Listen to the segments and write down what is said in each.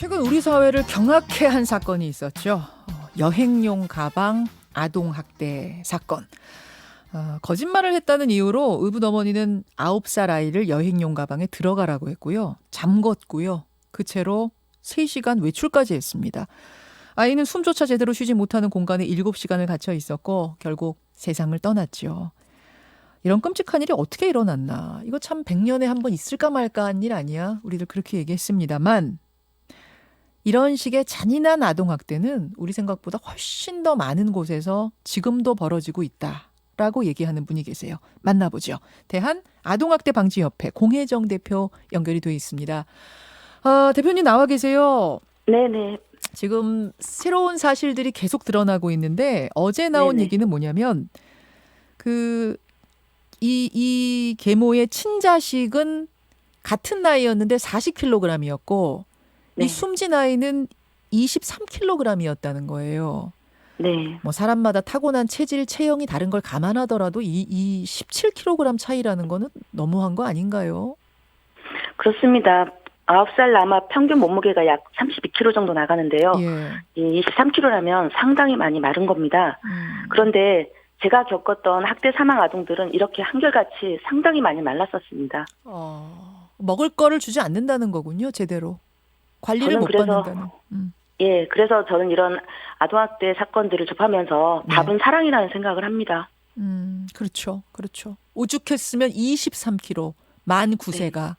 최근 우리 사회를 경악해 한 사건이 있었죠. 여행용 가방 아동학대 사건. 거짓말을 했다는 이유로 의붓 어머니는 9살 아이를 여행용 가방에 들어가라고 했고요. 잠궜고요. 그 채로 3시간 외출까지 했습니다. 아이는 숨조차 제대로 쉬지 못하는 공간에 7시간을 갇혀 있었고 결국 세상을 떠났죠. 이런 끔찍한 일이 어떻게 일어났나. 이거 참 100년에 한 번 있을까 말까 한 일 아니야. 우리들 그렇게 얘기했습니다만 이런 식의 잔인한 아동학대는 우리 생각보다 훨씬 더 많은 곳에서 지금도 벌어지고 있다라고 얘기하는 분이 계세요. 만나보죠. 대한아동학대방지협회 공혜정 대표 연결이 되어 있습니다. 대표님 나와 계세요. 네네. 지금 새로운 사실들이 계속 드러나고 있는데 어제 나온 네네. 얘기는 뭐냐면 이 계모의 친자식은 같은 나이였는데 40kg이었고 네. 이 숨진 아이는 23kg이었다는 거예요. 네. 뭐 사람마다 타고난 체질, 체형이 다른 걸 감안하더라도 이 17kg 차이라는 거는 너무한 거 아닌가요? 그렇습니다. 9살 남아 평균 몸무게가 약 32kg 정도 나가는데요. 예. 이 23kg라면 상당히 많이 마른 겁니다. 그런데 제가 겪었던 학대 사망 아동들은 이렇게 한결같이 상당히 많이 말랐었습니다. 먹을 거를 주지 않는다는 거군요, 제대로. 관리를 못 받는다는. 예, 그래서 저는 이런 아동학대 사건들을 접하면서 네. 답은 사랑이라는 생각을 합니다. 그렇죠. 그렇죠. 오죽했으면 23kg, 만 9세가.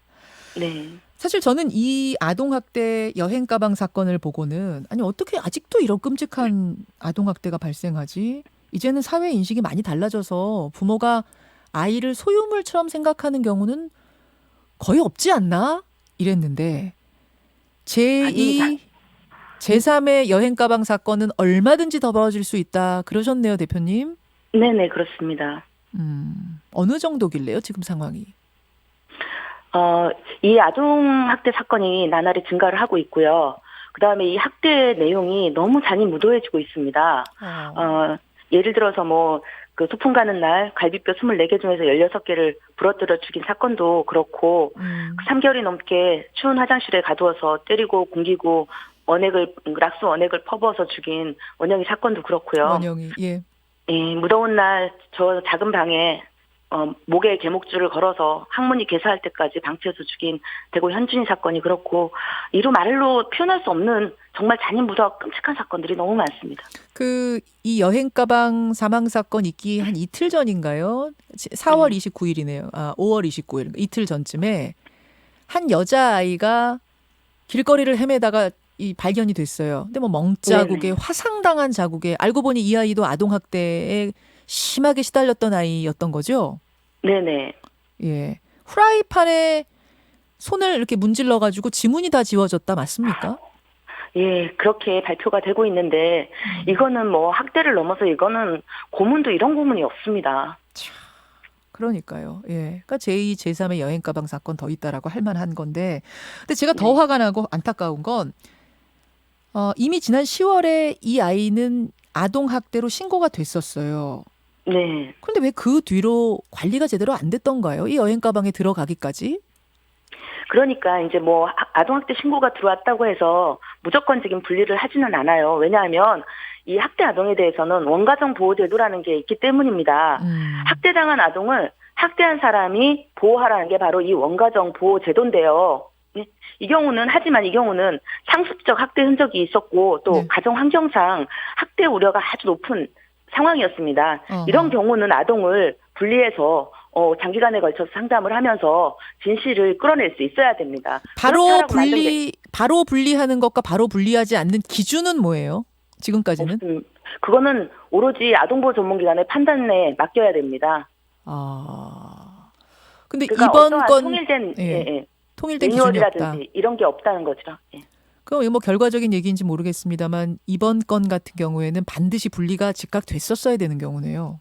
네. 사실 저는 이 아동학대 여행가방 사건을 보고는 아니 어떻게 아직도 이런 끔찍한 아동학대가 발생하지? 이제는 사회 인식이 많이 달라져서 부모가 아이를 소유물처럼 생각하는 경우는 거의 없지 않나? 이랬는데 제2, 제3의 여행가방 사건은 얼마든지 더 벌어질 수 있다. 그러셨네요, 대표님. 네네, 그렇습니다. 어느 정도길래요, 지금 상황이? 이 아동학대 사건이 나날이 증가를 하고 있고요. 그 다음에 이 학대 내용이 너무 잔인무도해지고 있습니다. 예를 들어서 그 소풍 가는 날 갈비뼈 24개 중에서 16개를 부러뜨려 죽인 사건도 그렇고, 3개월이 넘게 추운 화장실에 가두어서 때리고 굶기고 락스 원액을 퍼부어서 죽인 원영이 사건도 그렇고요. 원영이, 예. 예, 무더운 날 저 작은 방에 목에 개목줄을 걸어서 항문이 개사할 때까지 방치해서 죽인 대구 현준이 사건이 그렇고, 이루 말로 표현할 수 없는 정말 잔인무도하고 끔찍한 사건들이 너무 많습니다. 이 여행가방 사망 사건 있기 한 이틀 전인가요? 4월 29일이네요. 5월 29일. 이틀 전쯤에 한 여자아이가 길거리를 헤매다가 발견이 됐어요. 근데 멍자국에 네네. 화상당한 자국에 알고 보니 이 아이도 아동학대에 심하게 시달렸던 아이였던 거죠? 네네. 예. 후라이팬에 손을 이렇게 문질러가지고 지문이 다 지워졌다 맞습니까? 예, 그렇게 발표가 되고 있는데, 이거는 학대를 넘어서 이거는 고문도 이런 고문이 없습니다. 그러니까요. 예. 그러니까 제2, 제3의 여행가방 사건 더 있다라고 할 만한 건데, 근데 제가 더 화가 나고 안타까운 건, 이미 지난 10월에 이 아이는 아동학대로 신고가 됐었어요. 네. 그런데 왜 그 뒤로 관리가 제대로 안 됐던가요? 이 여행가방에 들어가기까지? 그러니까 이제 아동학대 신고가 들어왔다고 해서 무조건적인 분리를 하지는 않아요. 왜냐하면 이 학대 아동에 대해서는 원가정 보호제도라는 게 있기 때문입니다. 학대당한 아동을 학대한 사람이 보호하라는 게 바로 이 원가정 보호제도인데요. 하지만 이 경우는 상습적 학대 흔적이 있었고 또 네. 가정 환경상 학대 우려가 아주 높은 상황이었습니다. 이런 경우는 아동을 분리해서 장기간에 걸쳐서 상담을 하면서 진실을 끌어낼 수 있어야 됩니다. 바로 분리하는 것과 바로 분리하지 않는 기준은 뭐예요? 지금까지는? 그거는 오로지 아동보호 전문기관의 판단에 맡겨야 됩니다. 근데 그러니까 이번 건 통일된 기준이 없다. 매뉴얼이라든지 이런 게 없다는 거죠. 예. 그럼 결과적인 얘기인지 모르겠습니다만 이번 건 같은 경우에는 반드시 분리가 즉각 됐었어야 되는 경우네요.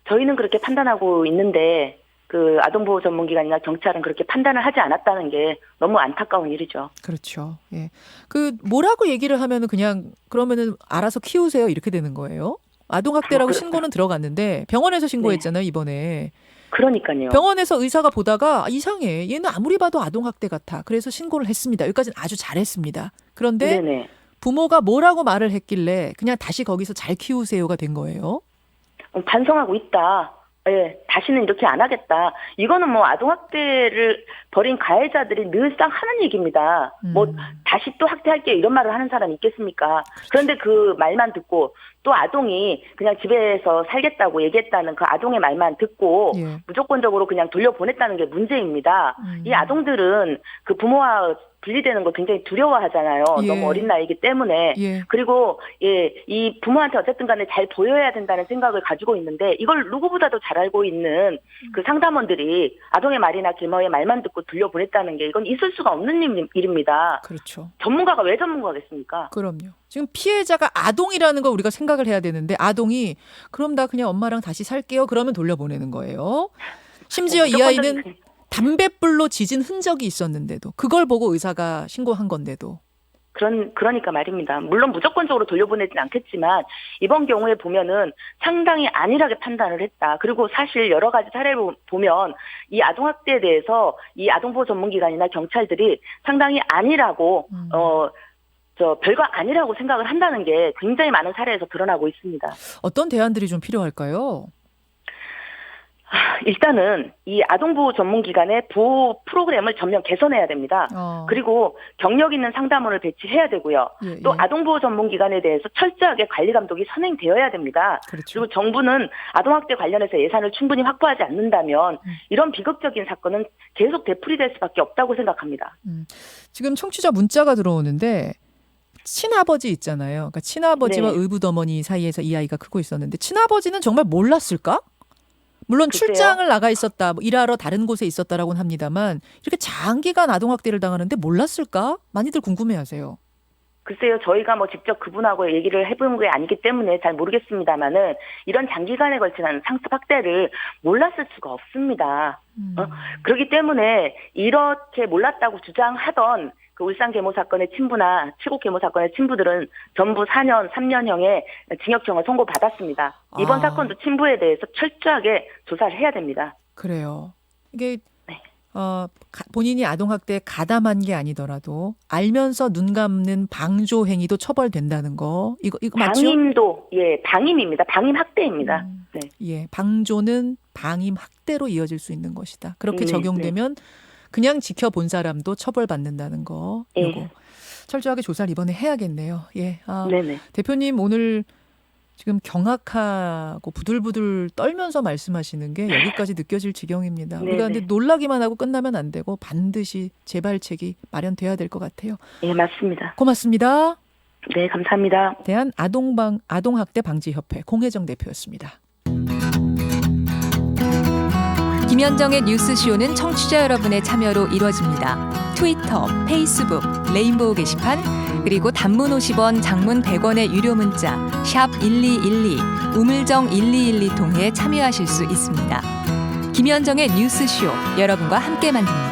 저희는 그렇게 판단하고 있는데 그 아동보호 전문기관이나 경찰은 그렇게 판단을 하지 않았다는 게 너무 안타까운 일이죠. 그렇죠. 예. 뭐라고 얘기를 하면은 그냥 그러면은 알아서 키우세요 이렇게 되는 거예요. 아동학대라고 신고는 들어갔는데 병원에서 신고했잖아요, 이번에. 그러니까요. 병원에서 의사가 보다가 이상해. 얘는 아무리 봐도 아동학대 같아. 그래서 신고를 했습니다. 여기까지는 아주 잘했습니다. 그런데 네네. 부모가 뭐라고 말을 했길래 그냥 다시 거기서 잘 키우세요가 된 거예요. 반성하고 있다. 예, 다시는 이렇게 안 하겠다. 이거는 뭐 아동학대를 벌인 가해자들이 늘상 하는 얘기입니다. 뭐 다시 또 학대할게요 이런 말을 하는 사람이 있겠습니까? 그런데 그 말만 듣고 또 아동이 그냥 집에서 살겠다고 얘기했다는 그 아동의 말만 듣고 예. 무조건적으로 그냥 돌려보냈다는 게 문제입니다. 이 아동들은 그 부모와 분리되는 걸 굉장히 두려워하잖아요. 예. 너무 어린 나이이기 때문에. 예. 그리고 이 부모한테 어쨌든 간에 잘 보여야 된다는 생각을 가지고 있는데 이걸 누구보다도 잘 알고 있는 그 상담원들이 아동의 말이나 길머의 말만 듣고 돌려보냈다는 게 이건 있을 수가 없는 일입니다. 그렇죠. 전문가가 왜 전문가겠습니까? 그럼요. 지금 피해자가 아동이라는 걸 우리가 생각을 해야 되는데 아동이 그럼 나 그냥 엄마랑 다시 살게요. 그러면 돌려보내는 거예요. 심지어 이 아이는 담뱃불로 지진 흔적이 있었는데도 그걸 보고 의사가 신고한 건데도. 그러니까 말입니다. 물론 무조건적으로 돌려보내진 않겠지만 이번 경우에 보면은 상당히 안일하게 판단을 했다. 그리고 사실 여러 가지 사례를 보면 이 아동학대에 대해서 이 아동보호 전문기관이나 경찰들이 상당히 안일하고 별거 아니라고 생각을 한다는 게 굉장히 많은 사례에서 드러나고 있습니다. 어떤 대안들이 좀 필요할까요? 일단은 이 아동보호 전문기관의 보호 프로그램을 전면 개선해야 됩니다. 그리고 경력 있는 상담원을 배치해야 되고요. 예, 또 예. 아동보호 전문기관에 대해서 철저하게 관리 감독이 선행되어야 됩니다. 그렇죠. 그리고 정부는 아동학대 관련해서 예산을 충분히 확보하지 않는다면 이런 비극적인 사건은 계속 되풀이될 수밖에 없다고 생각합니다. 지금 청취자 문자가 들어오는데 친아버지 있잖아요. 그러니까 친아버지와 네. 의붓어머니 사이에서 이 아이가 크고 있었는데 친아버지는 정말 몰랐을까? 물론 글쎄요. 출장을 나가 있었다, 뭐 일하러 다른 곳에 있었다라고는 합니다만 이렇게 장기간 아동학대를 당하는데 몰랐을까? 많이들 궁금해하세요. 글쎄요, 저희가 뭐 직접 그분하고 얘기를 해본 게 아니기 때문에 잘 모르겠습니다만은 이런 장기간에 걸친 상습 학대를 몰랐을 수가 없습니다. 그렇기 때문에 이렇게 몰랐다고 주장하던 그 울산 계모 사건의 친부나 칠곡 계모 사건의 친부들은 전부 4년, 3년형의 징역형을 선고받았습니다. 이번 사건도 친부에 대해서 철저하게 조사를 해야 됩니다. 그래요. 이게 네. 본인이 아동학대에 가담한 게 아니더라도 알면서 눈 감는 방조 행위도 처벌된다는 거. 이거 맞죠? 방임도 방임입니다. 방임 학대입니다. 네. 예, 방조는 방임 학대로 이어질 수 있는 것이다. 그렇게 네, 적용되면 그냥 지켜본 사람도 처벌받는다는 거. 요거 철저하게 조사를 이번에 해야겠네요. 예. 네네. 대표님 오늘 지금 경악하고 부들부들 떨면서 말씀하시는 게 여기까지 느껴질 지경입니다. 우리가 근데 놀라기만 하고 끝나면 안 되고 반드시 재발책이 마련돼야 될 것 같아요. 예, 맞습니다. 고맙습니다. 네, 감사합니다. 대한 아동학대 방지협회 공혜정 대표였습니다. 김현정의 뉴스쇼는 청취자 여러분의 참여로 이루어집니다. 트위터, 페이스북, 레인보우 게시판, 그리고 단문 50원, 장문 100원의 유료 문자 샵 1212, 우물정 1212 통해 참여하실 수 있습니다. 김현정의 뉴스쇼, 여러분과 함께 만듭니다.